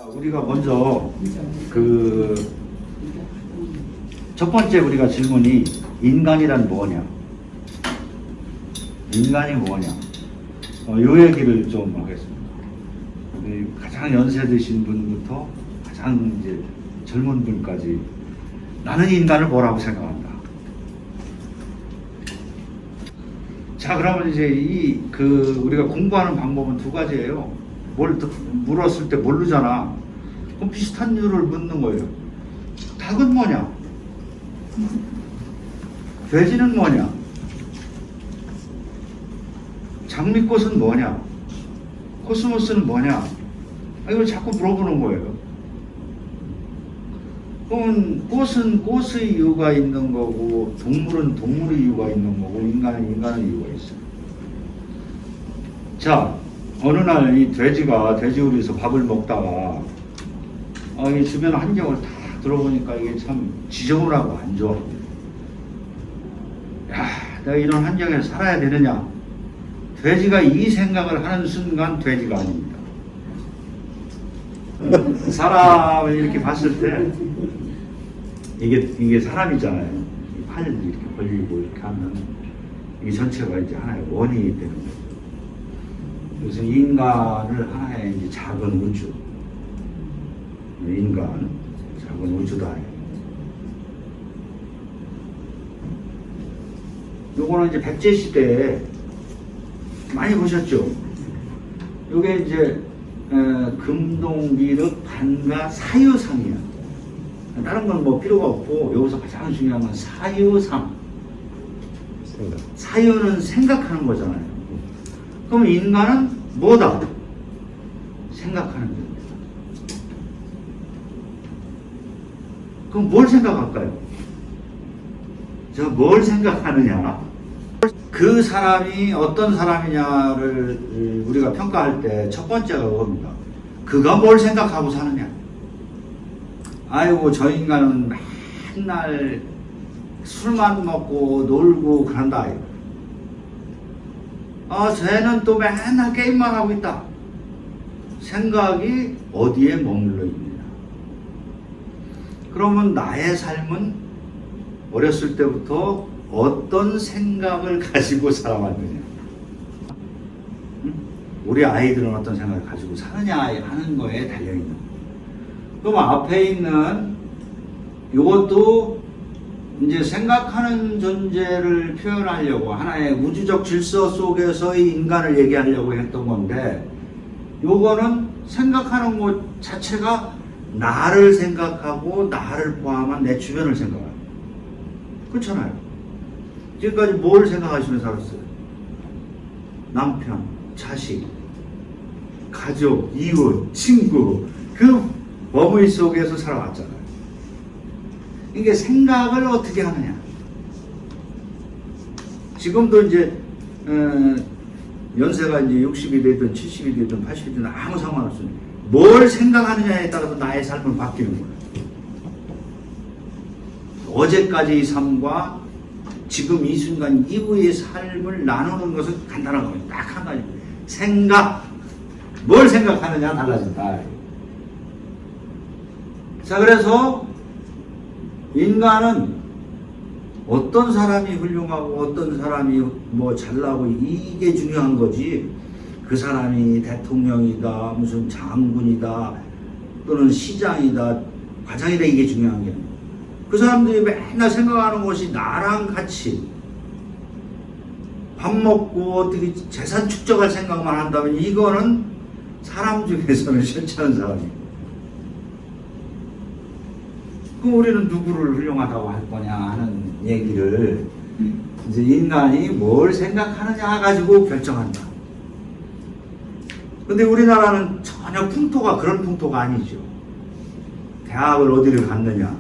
우리가 먼저 첫 번째 우리가 질문이 인간이란 뭐냐? 인간이 뭐냐? 요 얘기를 좀 하겠습니다. 가장 연세 드신 분부터 가장 이제 젊은 분까지 나는 인간을 뭐라고 생각한다. 자, 그러면 이제 우리가 공부하는 방법은 두 가지예요. 물었을 때 모르잖아. 그럼 비슷한 이유를 묻는 거예요. 닭은 뭐냐? 돼지는 뭐냐? 장미꽃은 뭐냐? 코스모스는 뭐냐? 이걸 자꾸 물어보는 거예요. 그러면 꽃은 꽃의 이유가 있는 거고, 동물은 동물의 이유가 있는 거고, 인간은 인간의 이유가 있어요. 자, 어느 날 이 돼지우리에서 밥을 먹다가 이 주변 환경을 다 들어보니까 이게 참 지저분하고 안 좋아. 야, 내가 이런 환경에 살아야 되느냐? 돼지가 이 생각을 하는 순간 돼지가 아닙니다. 사람을 이렇게 봤을 때 이게 사람이잖아요. 팔을 이렇게 벌리고 이렇게 하면 이 전체가 이제 하나의 원이 되는 거예요. 그래서 인간을 하나의 이제 작은 우주, 인간, 작은 우주다. 요거는 이제 백제 시대에 많이 보셨죠? 요게 이제 금동기륵 반가 사유상이야. 다른 건 뭐 필요가 없고 여기서 가장 중요한 건 사유상. 사유는 생각하는 거잖아요. 그럼 인간은 뭐다? 생각하는 겁니다. 그럼 뭘 생각할까요? 저 뭘 생각하느냐? 그 사람이 어떤 사람이냐를 우리가 평가할 때 첫 번째가 그겁니다. 그가 뭘 생각하고 사느냐? 아이고, 저 인간은 맨날 술만 먹고 놀고 그런다. 쟤는 또 맨날 게임만 하고 있다. 생각이 어디에 머물러 있느냐. 그러면 나의 삶은 어렸을 때부터 어떤 생각을 가지고 살아왔느냐. 우리 아이들은 어떤 생각을 가지고 사느냐 하는 거에 달려있는 거예요. 그럼 앞에 있는 이것도 이제 생각하는 존재를 표현하려고 하나의 우주적 질서 속에서의 인간을 얘기하려고 했던 건데, 요거는 생각하는 것 자체가 나를 생각하고 나를 포함한 내 주변을 생각하는 거예요. 그렇잖아요. 지금까지 뭘 생각하시면서 살았어요? 남편, 자식, 가족, 이웃, 친구, 그 범위 속에서 살아왔잖아요. 이게 생각을 어떻게 하느냐. 지금도 이제 연세가 이제 60이 되든 70이 되든 80이 되든 아무 상관없습니다. 뭘 생각하느냐에 따라서 나의 삶은 바뀌는 거예요. 어제까지의 삶과 지금 이 순간 이후의 삶을 나누는 것은 간단한 겁니다. 딱 한 가지. 생각. 뭘 생각하느냐 달라진다. 자, 그래서 인간은 어떤 사람이 훌륭하고 어떤 사람이 뭐 잘나고 이게 중요한 거지, 그 사람이 대통령이다, 무슨 장군이다, 또는 시장이다, 과장이다, 이게 중요한 게 아니에요. 그 사람들이 맨날 생각하는 것이 나랑 같이 밥 먹고 어떻게 재산 축적할 생각만 한다면 이거는 사람 중에서는 쉽지 않은 사람이에요. 그럼 우리는 누구를 훌륭하다고 할 거냐 하는 얘기를 이제 인간이 뭘 생각하느냐 가지고 결정한다. 근데 우리나라는 전혀 풍토가 그런 풍토가 아니죠. 대학을 어디를 갔느냐,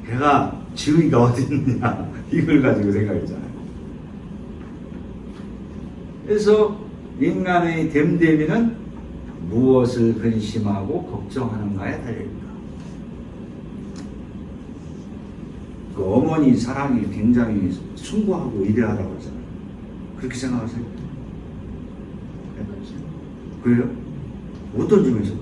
걔가 지위가 어디 있느냐, 이걸 가지고 생각했잖아요. 그래서 인간의 됨됨이는 무엇을 근심하고 걱정하는가에 달려있다. 그 어머니 사랑이 굉장히 숭고하고 위대하다고 하잖아요. 그렇게 생각하세요? 그래요? 어떤 점에서?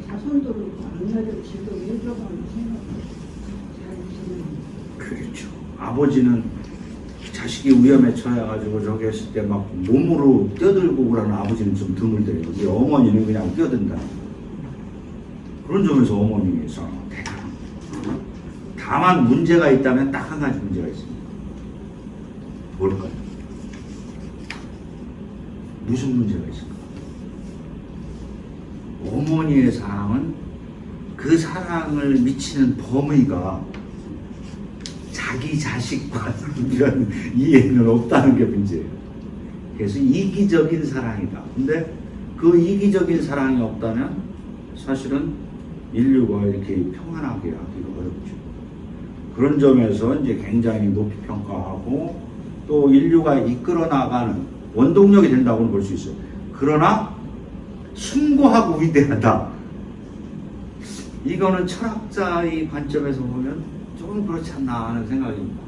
자손들을 안내를 지도해줘가는 생각을 잘 드는. 그렇죠. 아버지는 자식이 위험에 처해가지고 저기 했을 때 막 몸으로 뛰어들고 그러는 아버지는 좀 드물더래요. 이 어머니는 그냥 뛰어든다. 그런 점에서 어머니에서 대단한. 다만 문제가 있다면 딱 한 가지 문제가 있습니다. 뭘까요? 무슨 문제가 있을까? 어머니의 사랑은 그 사랑을 미치는 범위가 자기 자식과 이런 이해는 없다는 게 문제예요. 그래서 이기적인 사랑이다. 근데 그 이기적인 사랑이 없다면 사실은 인류가 이렇게 평안하게 하기가 어렵죠. 그런 점에서 이제 굉장히 높이 평가하고 또 인류가 이끌어 나가는 원동력이 된다고는 볼 수 있어요. 그러나 숭고하고 위대하다. 이거는 철학자의 관점에서 보면 조금 그렇지 않나 하는 생각입니다.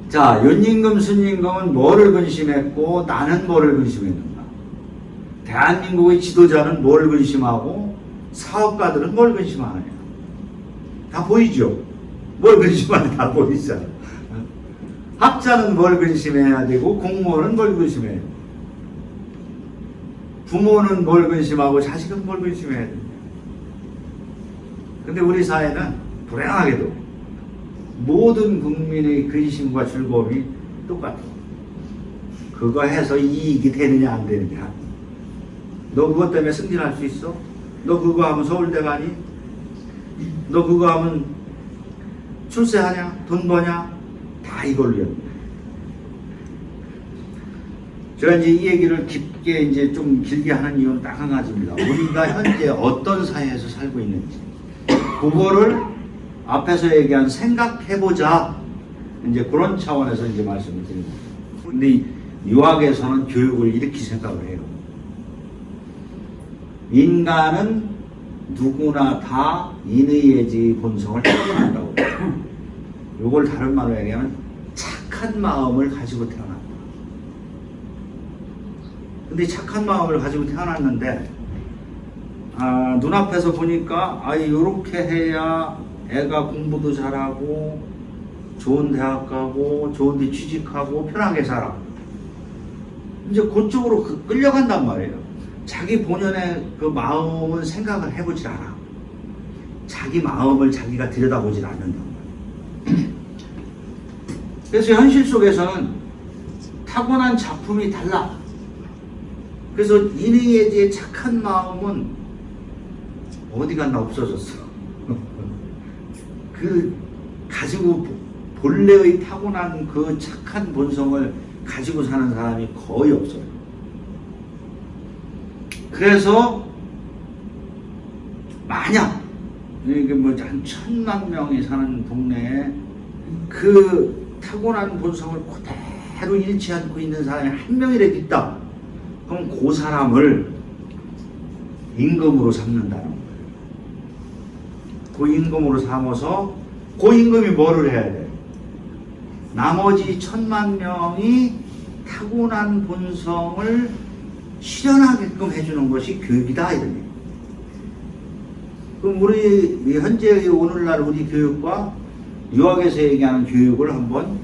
자, 연임금, 순임금은 뭐를 근심했고 나는 뭐를 근심했는가? 대한민국의 지도자는 뭘 근심하고 사업가들은 뭘 근심하느냐? 다 보이죠? 뭘 근심하는지 다 보이잖아. 학자는 뭘 근심해야 되고 공무원은 뭘 근심해야 돼. 부모는 뭘 근심하고 자식은 뭘 근심해야 돼. 근데 우리 사회는 불행하게도 모든 국민의 근심과 즐거움이 똑같아. 그거 해서 이익이 되느냐 안 되느냐. 너 그것 때문에 승진할 수 있어? 너 그거 하면 서울대 가니? 너 그거 하면 출세하냐? 돈 버냐? 다 이걸로요. 제가 이제 이 얘기를 깊게 이제 좀 길게 하는 이유는 딱 한 가지입니다. 우리가 현재 어떤 사회에서 살고 있는지. 그거를 앞에서 얘기한 생각해보자. 이제 그런 차원에서 이제 말씀을 드린 겁니다. 근데 유학에서는 교육을 이렇게 생각을 해요. 인간은 누구나 다 인의예지 본성을 타고난다고. 이걸 다른 말로 얘기하면 착한 마음을 가지고 태어났다. 근데 착한 마음을 가지고 태어났는데 눈앞에서 보니까 요렇게 해야 애가 공부도 잘하고 좋은 대학 가고 좋은 데 취직하고 편하게 살아. 이제 그쪽으로 끌려간단 말이에요. 자기 본연의 그 마음은 생각을 해보질 않아. 자기 마음을 자기가 들여다보질 않는단 말이에요. 그래서 현실 속에서는 타고난 작품이 달라. 그래서 인의예지의 착한 마음은 어디 갔나 없어졌어. 그 가지고 본래의 타고난 그 착한 본성을 가지고 사는 사람이 거의 없어요. 그래서 만약 이게 뭐 한 1000만 명이 사는 동네에 그 타고난 본성을 그대로 잃지 않고 있는 사람이 한 명이라도 있다. 그럼 그 사람을 임금으로 삼는다는 거예요. 그 임금으로 삼아서 그 임금이 뭐를 해야 돼? 나머지 1000만 명이 타고난 본성을 실현하게끔 해주는 것이 교육이다. 이런 얘기. 그럼 우리 현재 오늘날 우리 교육과 유학에서 얘기하는 교육을 한번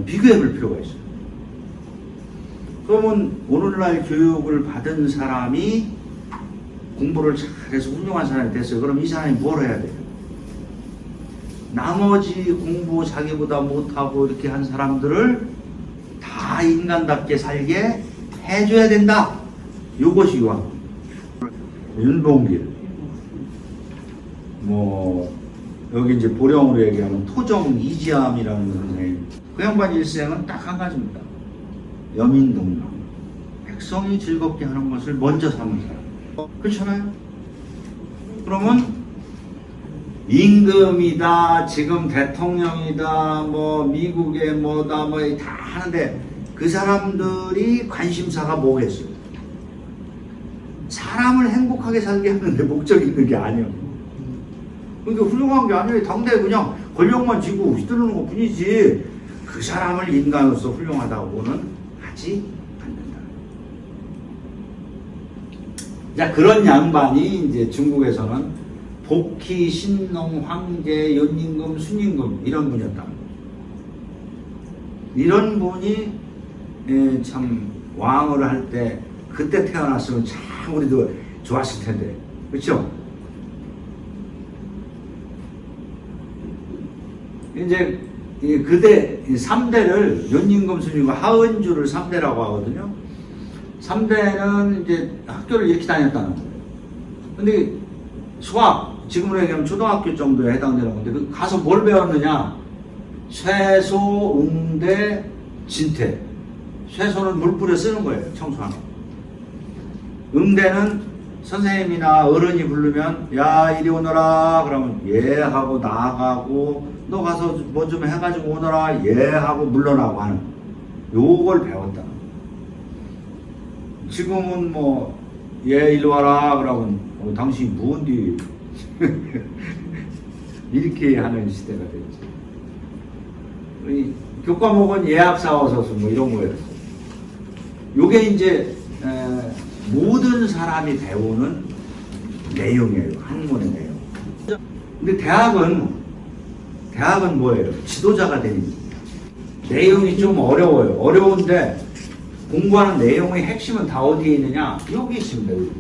비교해 볼 필요가 있어요. 그러면 오늘날 교육을 받은 사람이 공부를 잘해서 훌륭한 사람이 됐어요. 그럼 이 사람이 뭘 해야 돼요? 나머지 공부 자기보다 못하고 이렇게 한 사람들을 다 인간답게 살게 해줘야 된다. 이것이 유학. 윤봉길. 여기 이제 보령으로 얘기하는 토정 이지암이라는 선생님. 그 양반 일생은 딱 한 가지입니다. 여민동락. 백성이 즐겁게 하는 것을 먼저 삼은 사람. 그렇잖아요? 그러면 임금이다, 지금 대통령이다, 미국의 뭐다, 다 하는데 그 사람들이 관심사가 뭐겠어요? 사람을 행복하게 살게 하는데 목적이 있는 게 아니에요. 그러니까 훌륭한 게 아니에요. 당대에 그냥 권력만 쥐고 휘두르는 것 뿐이지 그 사람을 인간으로서 훌륭하다고는 하지 않는다. 자, 그런 양반이 이제 중국에서는 복희, 신농, 황제, 연임금, 순임금 이런 분이었다. 이런 분이 참 왕을 할 때 그때 태어났으면 참 우리도 좋았을 텐데, 그렇죠? 이제 그대 3대를 연임금, 순임금, 하은주를 3대라고 하거든요. 3대는 이제 학교를 이렇게 다녔다는 거예요. 근데 수학, 지금으로 얘기하면 초등학교 정도에 해당되는 건데, 그 가서 뭘 배웠느냐? 쇠소, 응대, 진태. 쇠소는 물 뿌려 쓰는 거예요, 청소하는 거. 응대는 선생님이나 어른이 부르면, 야, 이리 오너라. 그러면, 예, 하고 나가고, 너 가서 뭐 좀 해가지고 오너라. 예, 하고 물러나고 하는. 요걸 배웠다. 지금은 뭐, 예, 일로 와라. 그러면, 당신이 뭔디? 이렇게 하는 시대가 됐죠. 이 교과목은 예합사어서수 뭐 이런 거였어요. 요게 이제 모든 사람이 배우는 내용이에요. 학문의 내용. 근데 대학은 뭐예요? 지도자가 되는 거예요. 내용이 좀 어려워요. 어려운데 공부하는 내용의 핵심은 다 어디에 있느냐? 여기 있습니다. 여기.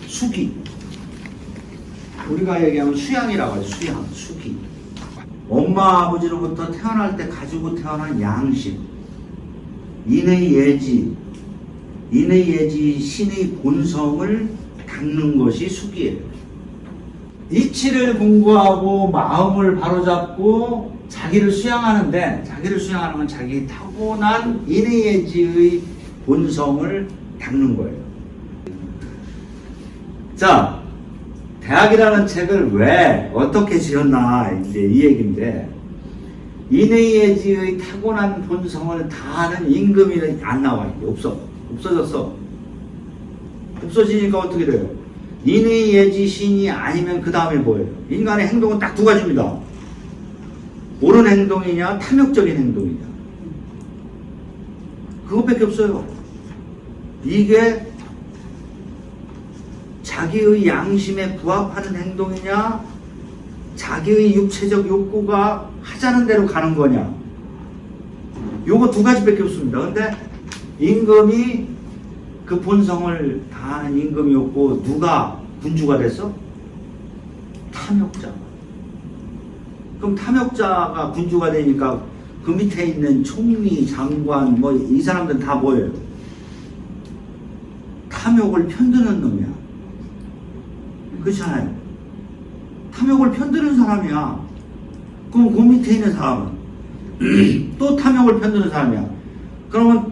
수기. 우리가 얘기하면 수양이라고 하죠. 수양, 수기. 엄마 아버지로부터 태어날 때 가지고 태어난 양심, 인의 예지, 신의 본성을 닦는 것이 수기예요. 이치를 공부하고 마음을 바로잡고 자기를 수양하는데, 자기를 수양하는 건 자기 타고난 인의 예지의 본성을 닦는 거예요. 자, 대학이라는 책을 왜 어떻게 지었나 이제 이 얘기인데, 인의 예지의 타고난 본성을 다하는 임금이 안 나와. 없어졌어. 없어지니까 어떻게 돼요? 인의 예지 신이 아니면 그 다음에 뭐예요? 인간의 행동은 딱 두 가지입니다. 옳은 행동이냐 탐욕적인 행동이냐, 그것밖에 없어요. 이게 자기의 양심에 부합하는 행동이냐, 자기의 육체적 욕구가 하자는 대로 가는 거냐, 요거 두 가지밖에 없습니다. 근데 임금이 그 본성을 다하는 임금이었고, 누가 군주가 됐어? 탐욕자. 그럼 탐욕자가 군주가 되니까 그 밑에 있는 총리, 장관, 뭐 이 사람들은 다 뭐예요? 탐욕을 편드는 놈이야. 그렇잖아요. 탐욕을 편드는 사람이야. 그럼 그 밑에 있는 사람은 또 탐욕을 편드는 사람이야. 그러면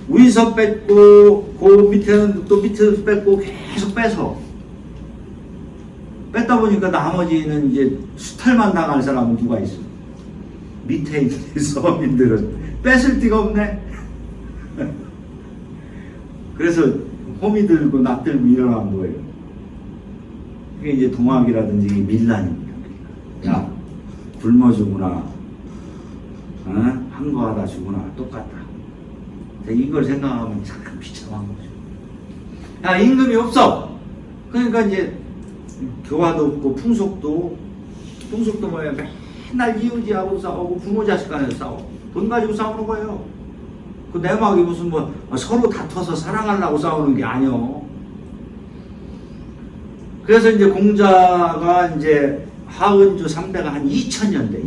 위에서 뺐고 그 밑에는 또 밑에서 뺐고 계속 빼서 뺐다 보니까 나머지는 이제 수탈만 나갈 사람은 누가 있어? 밑에 있는 서민들은 뺏을 데가 없네. 그래서 호미 들고 납 들고 일어난 거예요. 그게 이제 동학이라든지 밀란입니다. 야, 굶어 죽으나, 한거하다 죽으나 똑같다. 이걸 생각하면 참 비참한 거죠. 야, 임금이 없어. 그러니까 이제 교화도 없고 풍속도 뭐예요? 맨날 이웃이하고 싸우고 부모 자식 간에서 싸워. 돈 가지고 싸우는 거예요. 그 내막이 무슨 뭐 서로 다퉈서 사랑하려고 싸우는 게 아니요. 그래서 이제 공자가 이제 하은주 3대가 한 2000년대,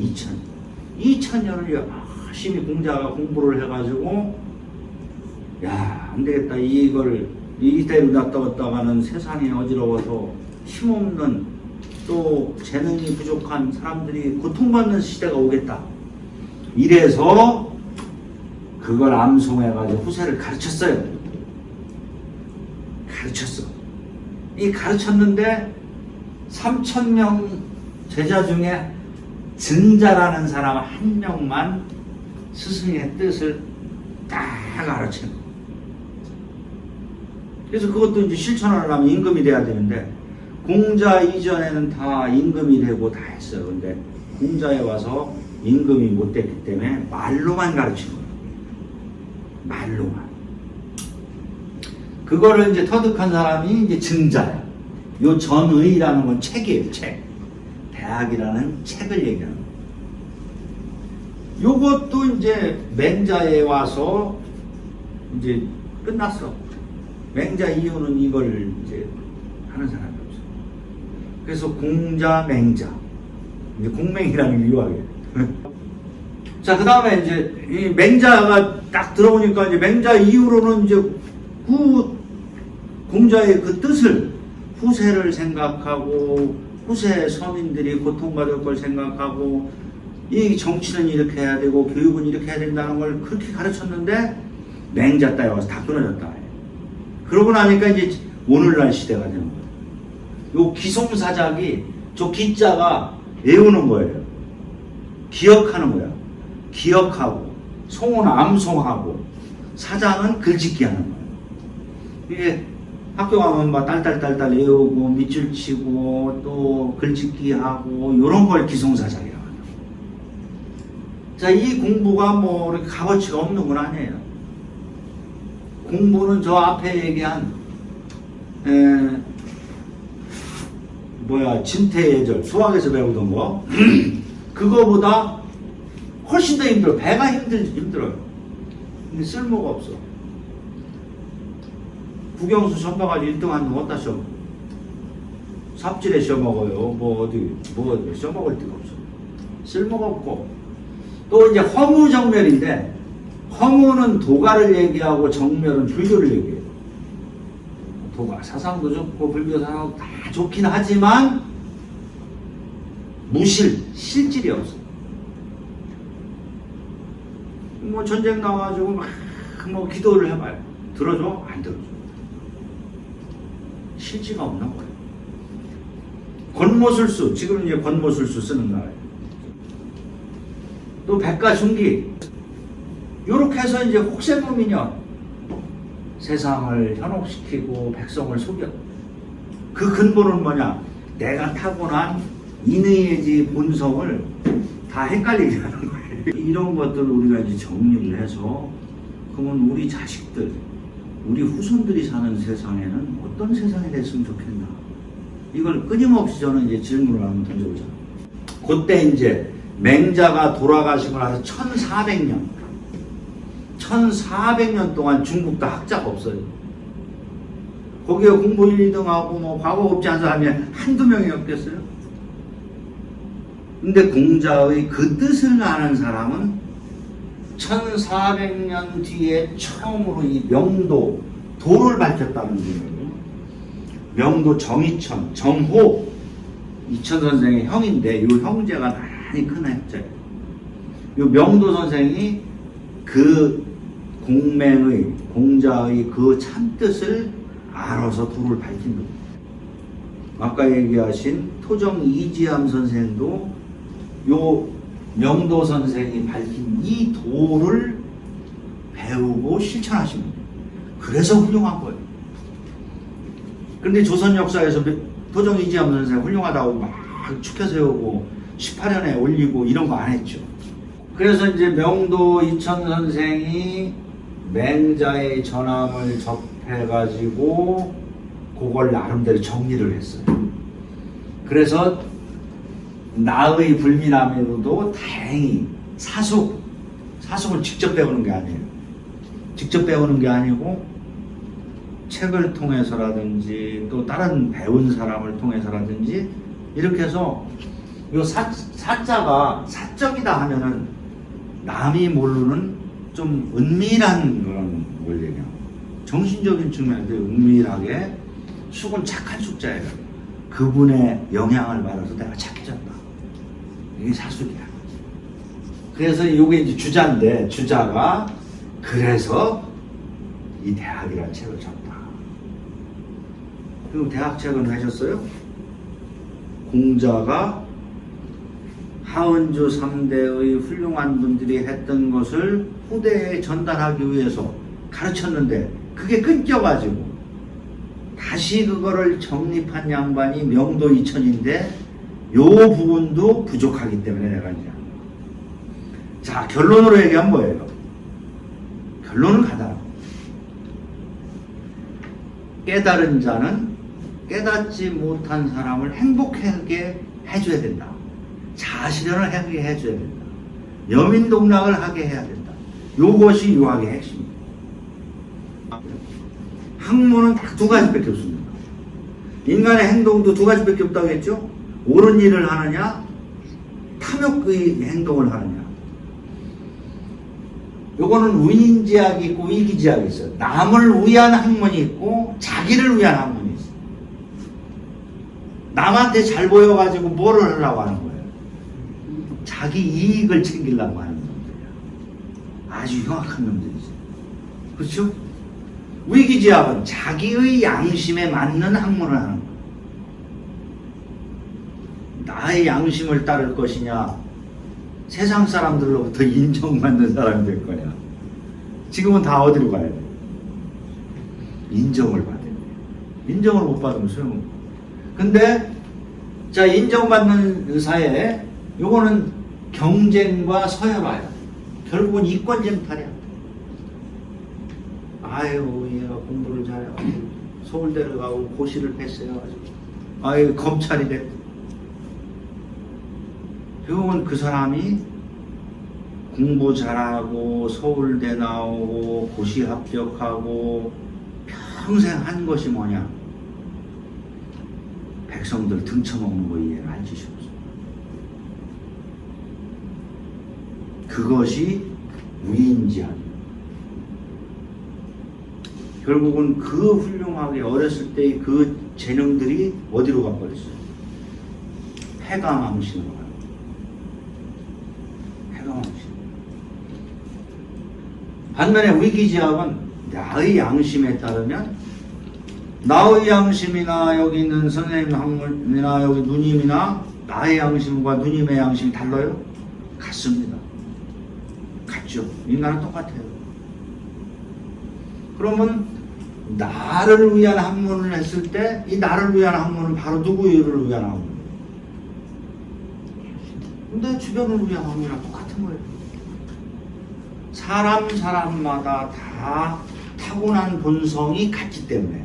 2000년을 열심히 공자가 공부를 해가지고, 야, 안 되겠다. 이걸 이대로 놔뒀다가는 세상이 어지러워서 힘없는, 또 재능이 부족한 사람들이 고통받는 시대가 오겠다. 이래서 그걸 암송해가지고 후세를 가르쳤어요. 이 가르쳤는데 3000명 제자 중에 증자라는 사람 한 명만 스승의 뜻을 딱 가르치는 거예요. 그래서 그것도 이제 실천하려면 임금이 돼야 되는데, 공자 이전에는 다 임금이 되고 다 했어요. 근데 공자에 와서 임금이 못 됐기 때문에 말로만 가르친 거예요. 말로만. 그거를 이제 터득한 사람이 이제 증자야. 요 전의라는 건 책이에요, 책. 대학이라는 책을 얘기하는 거예요. 요것도 이제 맹자에 와서 이제 끝났어. 맹자 이후는 이걸 이제 하는 사람이 없어. 그래서 공자, 맹자. 이제 공맹이라는 게 유학이에요. 자, 그 다음에 이제 이 맹자가 딱 들어오니까 이제 맹자 이후로는 이제 공자의 그 뜻을 후세를 생각하고 후세 서민들이 고통받을 걸 생각하고 이 정치는 이렇게 해야 되고 교육은 이렇게 해야 된다는 걸 그렇게 가르쳤는데 맹자 때에 와서 다 끊어졌다. 그러고 나니까 이제 오늘날 시대가 되는 거예요. 요 기송사작이 저 기자가 외우는 거예요. 기억하는 거야. 기억하고 송은 암송하고 사장은 글짓기 하는 거예요. 이게 학교 가면 막 딸딸딸딸 외우고 밑줄 치고 또 글짓기 하고 이런 걸 기송사작이라고 해요. 자, 이 공부가 뭐 이렇게 값어치가 없는 건 아니에요. 공부는 저 앞에 얘기한 진태예절 수학에서 배우던 거 그거보다 훨씬 더 힘들어. 배가 힘들어요. 근데 쓸모가 없어. 국영수 시험 봐가지고 1등 하는 거 어디다 시험? 삽질에 시험 먹어요. 뭐 시험 먹을 데가 없어. 쓸모가 없고. 또 이제 허무정멸인데 허무는 도가를 얘기하고 정멸은 불교를 얘기해요. 도가 사상도 좋고 불교 사상도 다 좋긴 하지만 실질이 없어. 뭐 전쟁 나와가지고 막 뭐 기도를 해봐요. 들어줘? 안 들어줘. 실지가 없는 거예요. 권모술수, 지금 이제 권모술수 쓰는 나라예요. 또 백가순기, 요렇게 해서 이제 혹세무민연, 세상을 현혹시키고 백성을 속여. 그 근본은 뭐냐? 내가 타고난 인의의지 본성을 다 헷갈리게 하는 거예요. 이런 것들을 우리가 이제 정리를 해서 그러면 우리 자식들, 우리 후손들이 사는 세상에는 어떤 세상이 됐으면 좋겠나? 이걸 끊임없이 저는 이제 질문을 한번 던져보자. 그때 이제 맹자가 돌아가시고 나서 1400년 동안 중국도 학자가 없어요. 거기에 공부 1, 2등하고 뭐 과거 없지 않은 사람이 한두 명이 없겠어요? 근데 공자의 그 뜻을 아는 사람은 1400년 뒤에 처음으로 이 명도, 도를 밝혔다는 거예요. 명도 정이천, 정호, 이천 선생의 형인데 이 형제가 많이 큰 학자예요. 이 명도 선생이 그 공자의 그 참뜻을 알아서 도를 밝힌 겁니다. 아까 얘기하신 토정 이지암 선생도 요 명도 선생이 밝힌 이 도를 배우고 실천하신 거예요. 그래서 훌륭한 거예요. 그런데 조선 역사에서 토정 이지암 선생 훌륭하다고 막 축혀 세우고 18년에 올리고 이런 거 안 했죠. 그래서 이제 명도 이천 선생이 맹자의 전함을 접해가지고 그걸 나름대로 정리를 했어요. 그래서 나의 불미남으로도 다행히 사숙을 직접 배우는 게 아니에요. 직접 배우는 게 아니고 책을 통해서라든지 또 다른 배운 사람을 통해서라든지 이렇게 해서 이 사자가 사적이다 하면은 남이 모르는 좀 은밀한 그런 원리냐. 정신적인 측면에서 은밀하게 숙은 착한 숙자예요. 그분의 영향을 받아서 내가 착해졌다. 이게 사숙이야. 그래서 이게 이제 주자인데 주자가 그래서 이 대학이라는 책을 쳤다. 그럼 대학책은 하셨어요? 공자가 하은주 3대의 훌륭한 분들이 했던 것을 후대에 전달하기 위해서 가르쳤는데 그게 끊겨가지고 다시 그거를 정립한 양반이 명도 이천인데 요 부분도 부족하기 때문에 내가 이제 자 결론으로 얘기하면 뭐예요? 결론은 간단합니다. 깨달은 자는 깨닫지 못한 사람을 행복하게 해줘야 된다. 자아실현을 하게 해줘야 된다. 여민동락을 하게 해야 된다. 요것이 유학의 핵심입니다. 학문은 딱 두 가지밖에 없습니다. 인간의 행동도 두 가지밖에 없다고 했죠. 옳은 일을 하느냐, 탐욕의 행동을 하느냐. 요거는 위인지학이 있고 위기지학이 있어요. 남을 위한 학문이 있고 자기를 위한 학문이 있어요. 남한테 잘 보여가지고 뭐를 하려고 하는 거예요? 자기 이익을 챙기려고 하는 놈들이야. 아주 흉악한 놈들이죠. 그렇죠? 위기지학은 자기의 양심에 맞는 학문을 하는 거예요. 나의 양심을 따를 것이냐, 세상 사람들로부터 인정받는 사람이 될 거냐. 지금은 다 어디로 가야 돼? 인정을 받아야 돼. 인정을 못 받으면 소용없고. 근데 자, 인정받는 사회에 요거는 경쟁과 서열화야. 결국은 이권쟁탈이야. 아유, 얘가 공부를 잘해가지고 서울대를 가고 고시를 패스해가지고 아유, 검찰이 됐고. 결국은 그 사람이 공부 잘하고 서울대 나오고 고시 합격하고 평생 한 것이 뭐냐? 백성들 등쳐먹는 거 이해를 할 짓이 없어. 그것이 위인지학이에요. 결국은 그 훌륭하게 어렸을 때의 그 재능들이 어디로 가버렸어요? 패가망신으로 가요. 패가망신. 반면에 위기지학은 나의 양심에 따르면 나의 양심이나 여기 있는 선생님 학문이나 여기 누님이나 나의 양심과 누님의 양심이 달라요? 같습니다. 같죠. 인간은 똑같아요. 그러면 나를 위한 학문을 했을 때 이 나를 위한 학문은 바로 누구를 위한 학문이에요? 근데 주변을 위한 학문이랑 똑같은 거예요. 사람마다 다 타고난 본성이 같기 때문에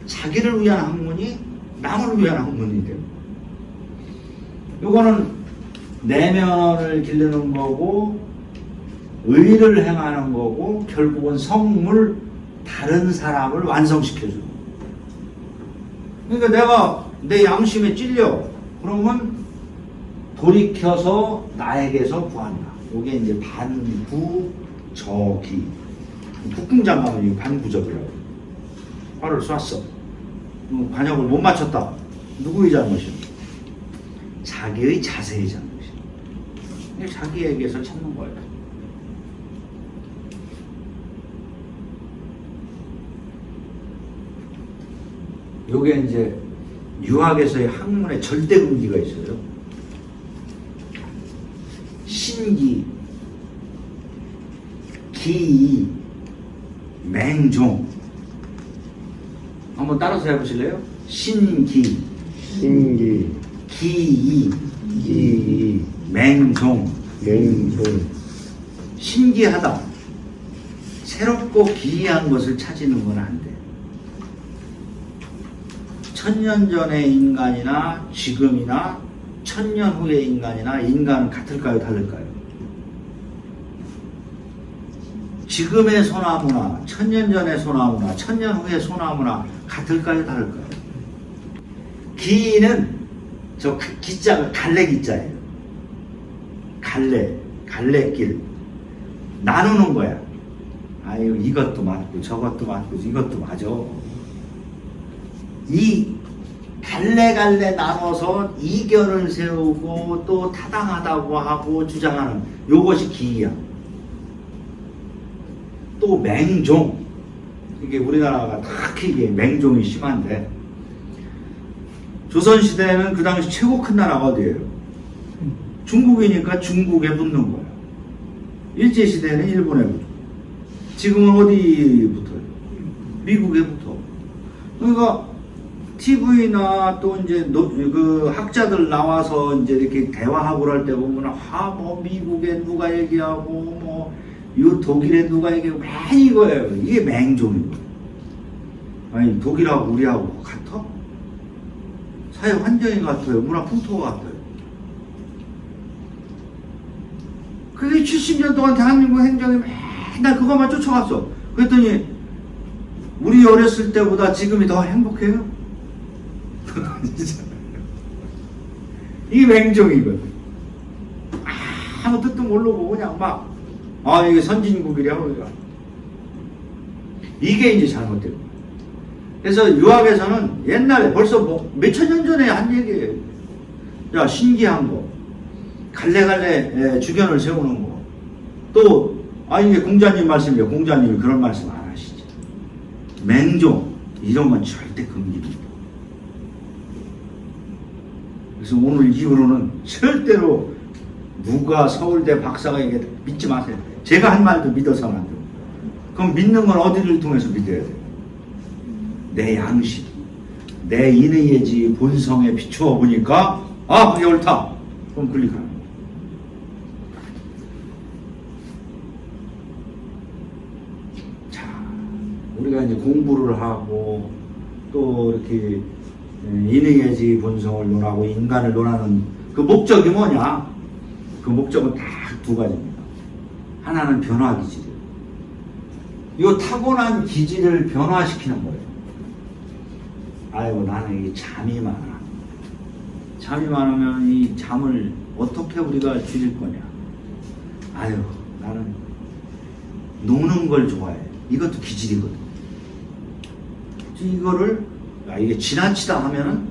자기를 위한 학문이 남을 위한 학문이 돼요. 이거는 내면을 기르는 거고 의를 행하는 거고 결국은 성물 다른 사람을 완성시켜주는 거예요. 그러니까 내가 내 양심에 찔려 그러면 돌이켜서 나에게서 구한다. 이게 이제 반부적이. 국궁장 가면 반부적이라고. 화를 쐈어. 관역을 못 맞췄다. 누구의 잘못이야? 자기의 자세의 잘못이야. 자기에게서 찾는 거예요. 요게 이제 유학에서의 학문의 절대 금기가 있어요. 신기, 기이, 맹종. 한번 따라서 해보실래요? 신기, 기이, 맹종. 신기하다. 새롭고 기이한 것을 찾는 건 안 돼. 1000년 전의 인간이나 지금이나 1000년 후의 인간은 같을까요? 다를까요? 지금의 소나무나 1000년 전의 소나무나 1000년 후의 소나무나 같을까요? 다를까요? 기는 저 기자가 갈래 기자예요. 갈래길. 나누는 거야. 아유, 이것도 맞고 저것도 맞고 이것도 맞아. 이 갈래 나눠서 이견을 세우고 또 타당하다고 하고 주장하는 요것이 기이야. 또 맹종. 이게 우리나라가 특히 이게 맹종이 심한데 조선시대에는 그 당시 최고 큰 나라가 어디예요? 중국이니까 중국에 붙는 거야. 일제시대에는 일본에 붙어. 지금은 어디 붙어요? 미국에 붙어. 그러니까 TV나 또 이제 그 학자들 나와서 이제 이렇게 대화하고 그럴 때 보면 뭐 미국에 누가 얘기하고 뭐 이 독일에 누가 얘기하고 맨 이거예요. 이게 맹종인 거예요. 아니 독일하고 우리하고 같아? 사회 환경이 같아요. 문화 풍토가 같아요. 그게 70년 동안 대한민국 행정이 맨날 그것만 쫓아갔어. 그랬더니 우리 어렸을 때보다 지금이 더 행복해요? 이게 맹종이거든. 아무 뜻도 모르고 그냥 막 이게 선진국이래 우리가. 이게 이제 잘못된 거야. 그래서 유학에서는 옛날에 벌써 뭐 몇천 년 전에 한 얘기예요. 야, 신기한 거. 갈래갈래 주견을 세우는 거. 또 이게 공자님 말씀이에요. 공자님이 그런 말씀 안 하시죠. 맹종 이런 건 절대 금기입니다. 그래서 오늘 이후로는 절대로 누가 서울대 박사가 얘기해 믿지 마세요. 제가 한 말도 믿어서는 안 돼요. 그럼 믿는 건 어디를 통해서 믿어야 돼요? 내 양심, 내 인의 예지 본성에 비추어 보니까 그게 옳다. 그럼 클릭하는 거예요. 자, 우리가 이제 공부를 하고 또 이렇게 인의 예지 본성을 논하고 인간을 논하는 그 목적이 뭐냐? 그 목적은 딱 두 가지입니다. 하나는 변화 기질이에요. 이 타고난 기질을 변화시키는 거예요. 아이고 나는 이 잠이 많아. 잠이 많으면 이 잠을 어떻게 우리가 줄일 거냐. 아유 나는 노는 걸 좋아해. 이것도 기질이거든. 이거를 이게 지나치다 하면은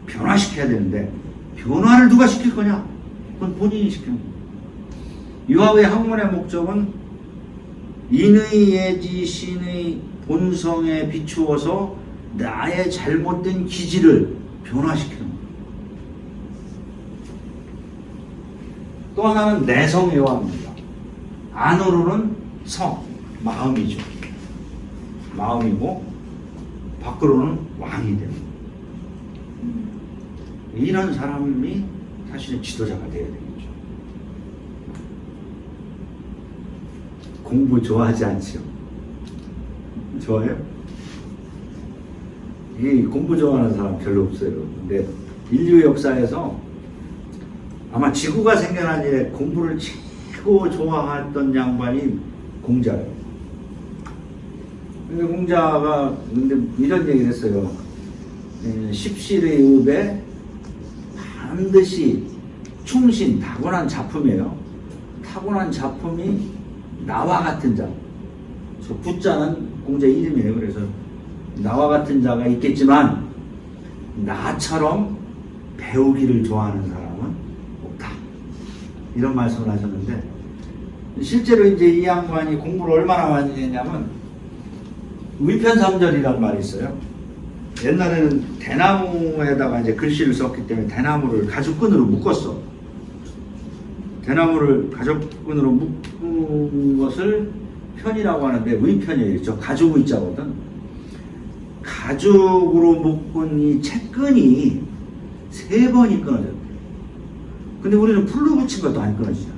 변화시켜야 되는데 변화를 누가 시킬 거냐? 그건 본인이 시키는 거예요. 유학의 학문의 목적은 인의 예지 신의 본성에 비추어서 나의 잘못된 기질을 변화시키는 거예요. 또 하나는 내성애화입니다. 안으로는 성, 마음이죠. 마음이고 밖으로는 왕이 됩니다. 이런 사람이 사실은 지도자가 되어야 되겠죠. 공부 좋아하지 않죠? 좋아해요? 이 공부 좋아하는 사람 별로 없어요. 근데 인류 역사에서 아마 지구가 생겨난 이래 공부를 최고 좋아했던 양반이 공자예요. 근데 공자가 이런 얘기를 했어요. 십실의 읍에 반드시 충신, 타고난 작품이에요. 타고난 작품이 나와 같은 자. 저 부자는 공자 이름이에요. 그래서 나와 같은 자가 있겠지만 나처럼 배우기를 좋아하는 사람은 없다. 이런 말씀을 하셨는데 실제로 이제 이 양반이 공부를 얼마나 많이 했냐면 위편삼절이라는 말이 있어요. 옛날에는 대나무에다가 이제 글씨를 썼기 때문에 대나무를 가죽끈으로 묶었어. 대나무를 가죽끈으로 묶은 것을 편이라고 하는데 위편이에요. 저 가죽 의자거든. 가죽으로 묶은 이 책끈이 3번이 끊어졌대. 근데 우리는 풀로 붙인 것도 안 끊어지잖아.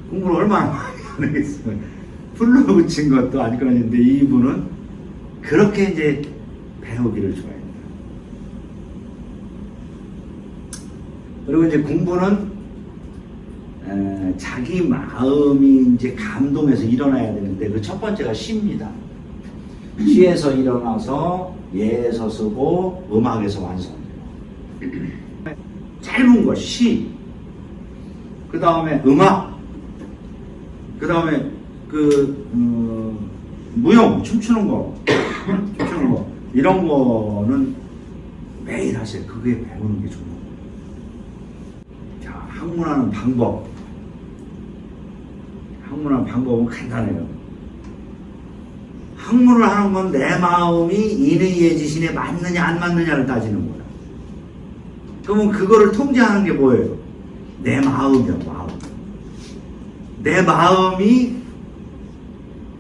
공부를 얼마나 많이 하겠어요. 풀로 붙인 것도 안 끊어지는데 이분은 그렇게 이제 배우기를 좋아합니다. 그리고 이제 공부는 자기 마음이 이제 감동해서 일어나야 되는데 그 첫 번째가 시입니다. 시에서 일어나서 예에서 쓰고 음악에서 완성돼요. 짧은 거 시, 그 다음에 음악, 그 다음에 무용 춤추는 거 이런 거는 매일 하세요. 그게 배우는 게 좋은 거예요. 자, 학문하는 방법. 학문하는 방법은 간단해요. 학문을 하는 건 내 마음이 인의 예지신에 맞느냐 안 맞느냐를 따지는 거야. 그러면 그거를 통제하는 게 뭐예요? 내 마음이요, 마음. 내 마음이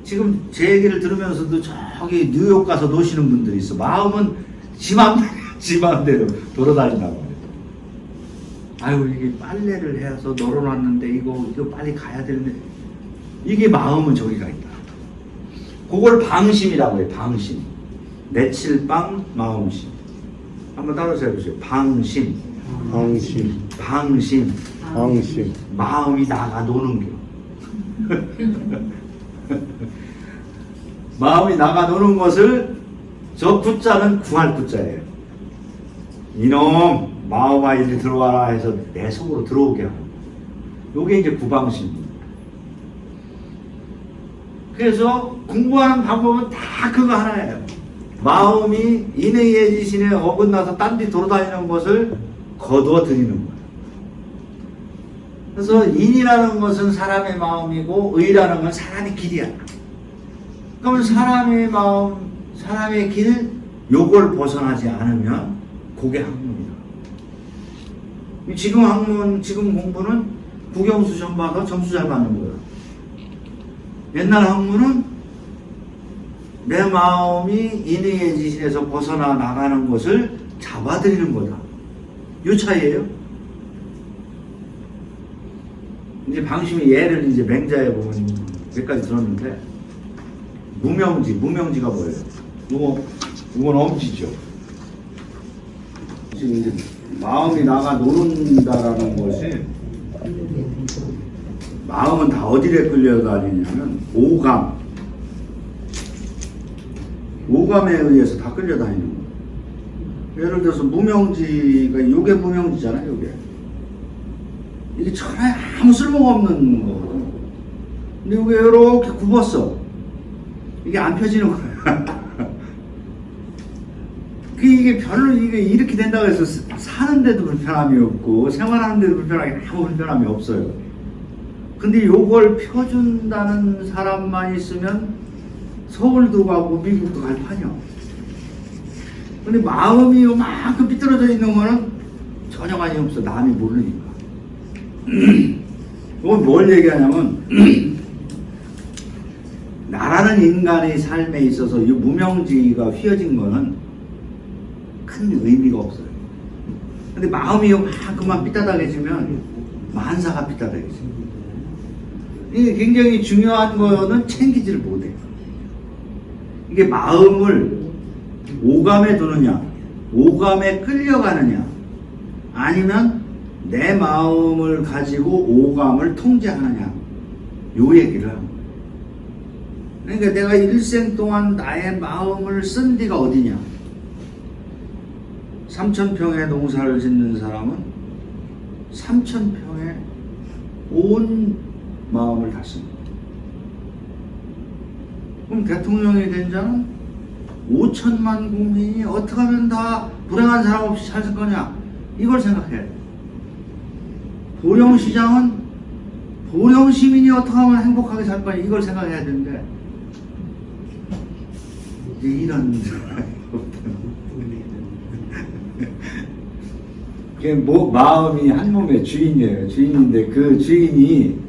지금 제 얘기를 들으면서도 저기 뉴욕 가서 노시는 분들이 있어. 마음은 지 마음대로 돌아다닌다고 해요. 아유, 이게 빨래를 해서 널어놨는데 이거 빨리 가야 되는데 이게 마음은 저기가 있다. 그걸 방심이라고 해요. 방심. 내칠방 마음심. 한번 따라서 해보세요. 방심. 방심, 방심. 방심, 마음이 나가 노는 게. 마음이 나가 노는 것을 저 구자는 구할 구자예요. 이놈 마음아 이리 들어와라 해서 내 속으로 들어오게 하고. 요게 이제 구방심입니다. 그래서 공부하는 방법은 다 그거 하나예요. 마음이 인의의 지신에 어긋나서 딴 데 돌아다니는 것을 거두어 드리는 거예요. 그래서 인이라는 것은 사람의 마음이고 의라는 건 사람의 길이야. 그러면 사람의 마음, 사람의 길, 요걸 벗어나지 않으면 그게 학문이다. 지금 학문, 지금 공부는 국영수 점 봐서 점수 잘 받는 거야. 옛날 학문은 내 마음이 인의의 지신에서 벗어나 나가는 것을 잡아들이는 거다. 요 차이예요. 이제 방심의 예를 이제 맹자에 보면 몇 가지 들었는데, 무명지가 뭐예요? 이건 엄지죠. 지금 이제 마음이 나가 노는다라는 것이, 마음은 다 어디에 끌려다니냐면 오감에 의해서 다 끌려다니는 거예요. 예를 들어서 무명지가 요게 무명지잖아요. 요게 이게 천하에 아무 쓸모가 없는 거거든. 근데 요게 이렇게 굽었어. 이게 안 펴지는 거야. 이게 별로 이게 이렇게 된다고 해서 사는데도 불편함이 없고 생활하는데도 아무 불편함이 없어요. 근데 요걸 펴준다는 사람만 있으면 서울도 가고 미국도 갈 판이야. 근데 마음이 요만큼 삐뚤어져 있는 거는 전혀 관심 없어. 남이 모르니까. 이건 뭘 얘기하냐면 나라는 인간의 삶에 있어서 이 무명지가 휘어진 거는 큰 의미가 없어요. 근데 마음이 요만큼만 삐딱해지면 만사가 삐딱해져. 이게 굉장히 중요한 거는 챙기지를 못해요. 이게 마음을 오감에 두느냐, 오감에 끌려가느냐, 아니면 내 마음을 가지고 오감을 통제하느냐, 요 얘기를 하는 거예요. 그러니까 내가 일생 동안 나의 마음을 쓴 데가 어디냐? 3,000평의 농사를 짓는 사람은 3,000평의 온 마음을 다 씁니다. 그럼 대통령이 된 자는 5천만 국민이 어떻게 하면 다 불행한 사람 없이 살 거냐? 이걸 생각해야 돼. 보령시장은 보령시민이 어떻게 하면 행복하게 살 거냐? 이걸 생각해야 되는데 이제 이런 마음이 한 몸의 주인이에요. 주인인데 그 주인이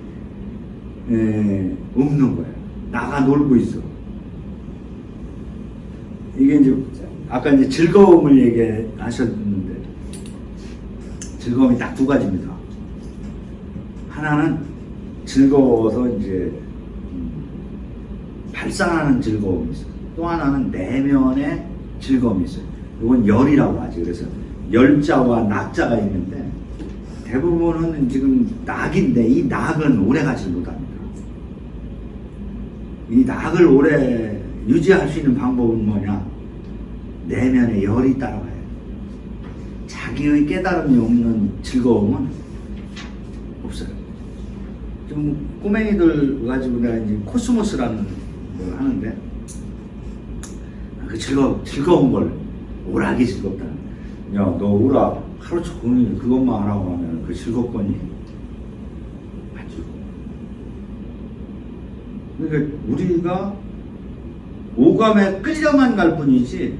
없는 거예요. 나가 놀고 있어. 이게 이제 아까 이제 즐거움을 얘기하셨는데 즐거움이 딱 두 가지입니다. 하나는 즐거워서 이제 발산하는 즐거움이 있어요. 또 하나는 내면의 즐거움이 있어요. 이건 열이라고 하죠. 그래서 열자와 낙자가 있는데 대부분은 지금 낙인데 이 낙은 오래 가지 못합니다. 이 낙을 오래 유지할 수 있는 방법은 뭐냐? 내면의 열이 따라가야 돼. 자기의 깨달음이 없는 즐거움은 없어요. 좀 꼬맹이들 가지고 내가 이제 코스모스라는 걸 하는데 그 즐거운 걸 오락이 즐겁다. 야, 너 오락 하루 종일 그것만 하라고 하면 그 즐겁거니? 안 즐거워. 그러니까 우리가 오감에 끌려만 갈 뿐이지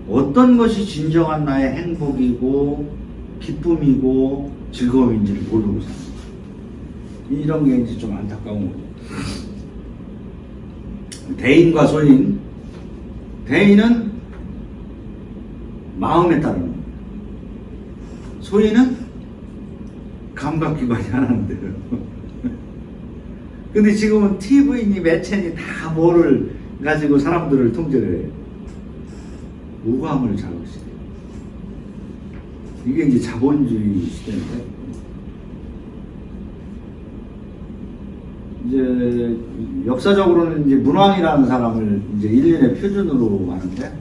어떤 것이 진정한 나의 행복이고 기쁨이고 즐거움인지를 모르고 삽니다. 이런 게 이제 좀 안타까운 거죠. 대인과 소인. 대인은 마음에 따르는 거예요. 소인은 감각기관이 하나인데요. 근데 지금은 TV니 매체니 다 뭐를 가지고 사람들을 통제를 해요. 우감을 자극시켜요. 이게 이제 자본주의 시대인데, 이제 역사적으로는 이제 문왕이라는 사람을 이제 일련의 표준으로 하는데,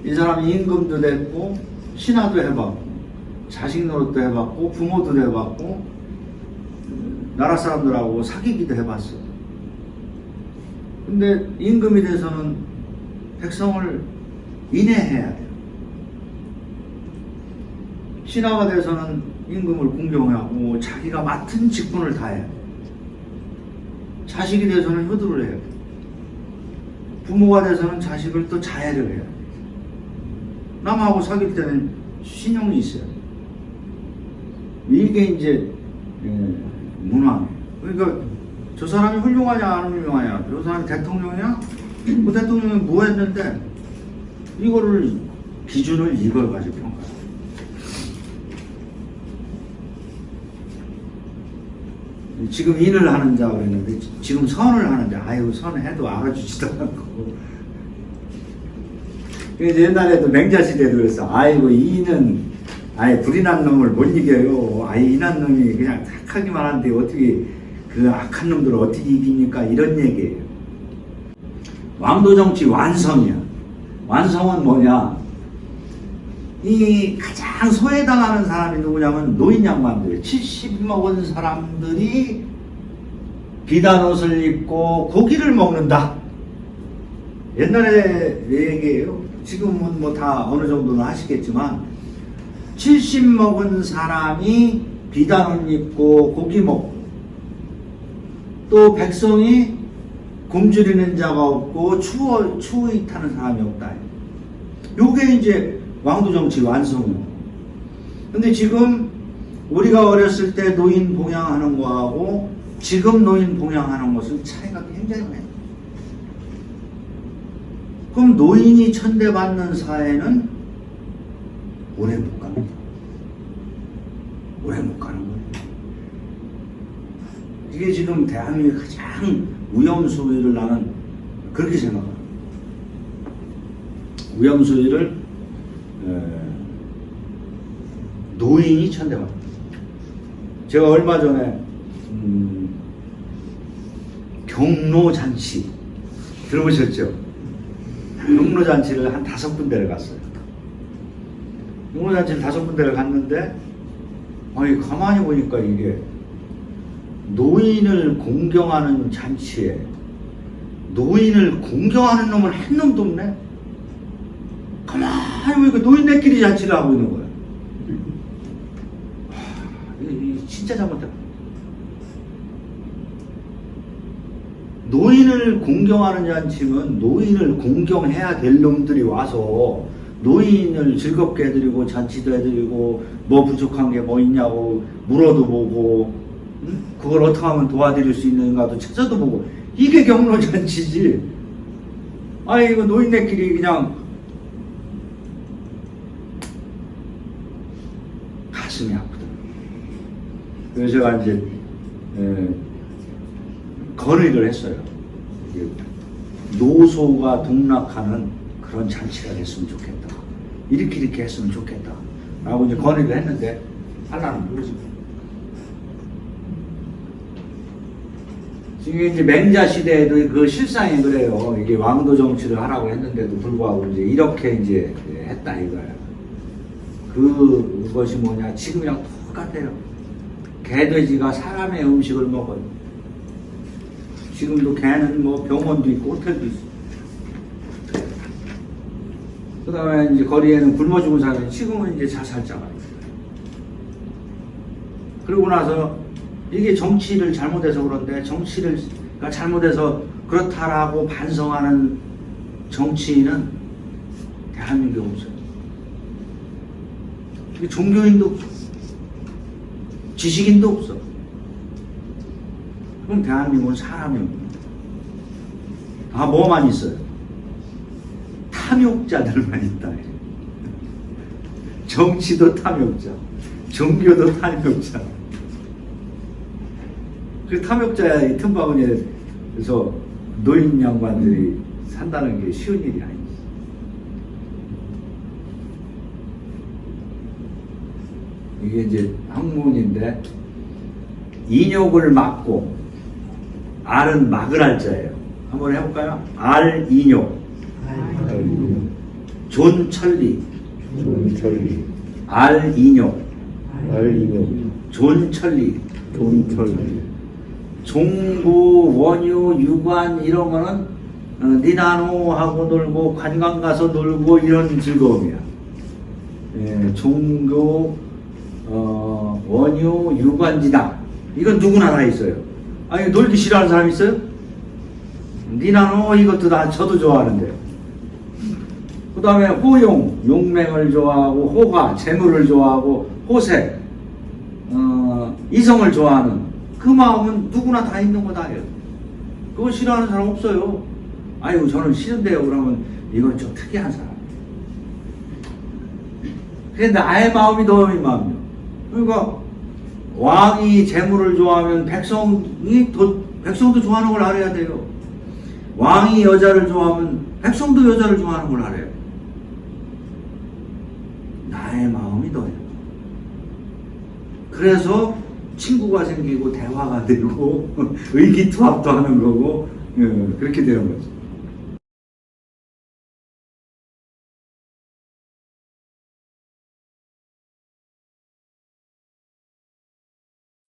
이 사람이 임금도 됐고 신하도 해봤고 자식 노릇도 해봤고 부모도 해봤고 나라 사람들하고 사귀기도 해봤어. 근데 임금이 돼서는 백성을 인애해야 돼요. 신하가 돼서는 임금을 공경하고 자기가 맡은 직분을 다해야 돼요. 자식이 돼서는 효도를 해야 돼요. 부모가 돼서는 자식을 또 자애를 해야 돼요. 남하고 사귈 때는 신용이 있어요. 이게 이제 문화예요. 그러니까 저 사람이 훌륭하냐 안 훌륭하냐, 저 사람이 대통령이야? 그 대통령이 뭐 했는데, 이거를 기준을 이걸 가지고 평가해요. 지금 인을 하는 자가 있는데 지금 선을 하는 자, 아유 선해도 알아주지도 않고. 옛날에도 맹자시대도 그랬어. 아이고 이는 아예 불이 난 놈을 못 이겨요. 아예 이난 놈이 그냥 착하기만 한데 어떻게 그 악한 놈들을 어떻게 이깁니까? 이런 얘기예요. 왕도 정치 완성이야. 완성은 뭐냐? 이 가장 소외당하는 사람이 누구냐면 노인 양반들. 70 먹은 사람들이 비단 옷을 입고 고기를 먹는다. 옛날에 얘기예요. 지금은 뭐 다 어느 정도는 하시겠지만 70 먹은 사람이 비단 옷 입고 고기 먹고 또 백성이 굶주리는 자가 없고 추위 타는 사람이 없다. 요게 이제 왕도 정치 완성이에요. 근데 지금 우리가 어렸을 때 노인 봉양하는 거하고 지금 노인 봉양하는 것은 차이가 굉장히 많아요. 그럼 노인이 천대받는 사회는 오래 못 갑니다. 오래 못 가는 거예요. 이게 지금 대한민국의 가장 위험수위를 나는 그렇게 생각합니다. 위험수위를 노인이 천대받습니다. 제가 얼마 전에 경로잔치 들어보셨죠? 경로잔치를 한 5군데를 갔어요. 경로잔치를 5군데를 갔는데 아니 가만히 보니까 이게 노인을 공경하는 잔치에 노인을 공경하는 놈은 한 놈도 없네. 가만히 보니까 노인네끼리 잔치를 하고 있는 거야. 이게 진짜 잘못됐다. 노인을 공경하는 잔치면 노인을 공경해야 될 놈들이 와서 노인을 즐겁게 해드리고 잔치도 해드리고 뭐 부족한 게 뭐 있냐고 물어도 보고 그걸 어떻게 하면 도와드릴 수 있는가도 찾아도 보고 이게 경로잔치지. 아니 이거 노인네끼리 그냥 가슴이 아프더라고요. 그래서 제가 이제 건의를 했어요. 노소가 동락하는 그런 잔치가 됐으면 좋겠다. 이렇게 했으면 좋겠다. 라고 이제 건의를 했는데 하려는 모르죠. 지금 이제 맹자 시대에도 그 실상이 그래요. 이게 왕도 정치를 하라고 했는데도 불구하고 이제 이렇게 이제 했다 이거야. 그것이 뭐냐? 지금이랑 똑같아요. 개돼지가 사람의 음식을 먹어요. 지금도 개는 뭐 병원도 있고 호텔도 있어. 그 다음에 이제 거리에는 굶어 죽은 사람이 지금은 이제 자살자가 있어요. 그러고 나서 이게 정치를 잘못해서 그런데 정치를 잘못해서 그렇다라고 반성하는 정치인은 대한민국에 없어요. 종교인도 없어. 지식인도 없어. 그럼 대한민국은 사람이 없습니다. 아, 뭐만 있어요? 탐욕자들만 있다. 정치도 탐욕자, 종교도 탐욕자. 그 탐욕자의 틈바구니에서 노인 양반들이 산다는 게 쉬운 일이 아니지. 이게 이제 학문인데 인욕을 막고 알은 막을 알자예요. 한번 해볼까요? 알 인욕, 존천리, 존천리, 알 인욕, 알인용, 존천리, 존천리, 종부, 원유, 유관 이런 거는 니나노하고 놀고 관광 가서 놀고 이런 즐거움이야. 예, 종교, 원유, 유관지당 이건 누구나 다 있어요. 아니 놀기 싫어하는 사람 있어요? 니나노 이것도 다 저도 좋아하는데. 그 다음에 호용, 용맹을 좋아하고 호가, 재물을 좋아하고 호색, 이성을 좋아하는 그 마음은 누구나 다 있는 거다요. 그거 싫어하는 사람 없어요. 아이고 저는 싫은데요. 그러면 이건 좀 특이한 사람. 근데 나의 마음이 더 이 마음이요. 그러니까 왕이 재물을 좋아하면 백성도 좋아하는 걸 알아야 돼요. 왕이 여자를 좋아하면 백성도 여자를 좋아하는 걸 알아요. 나의 마음이 더해요. 그래서 친구가 생기고 대화가 되고 의기투합도 하는 거고 그렇게 되는 거죠.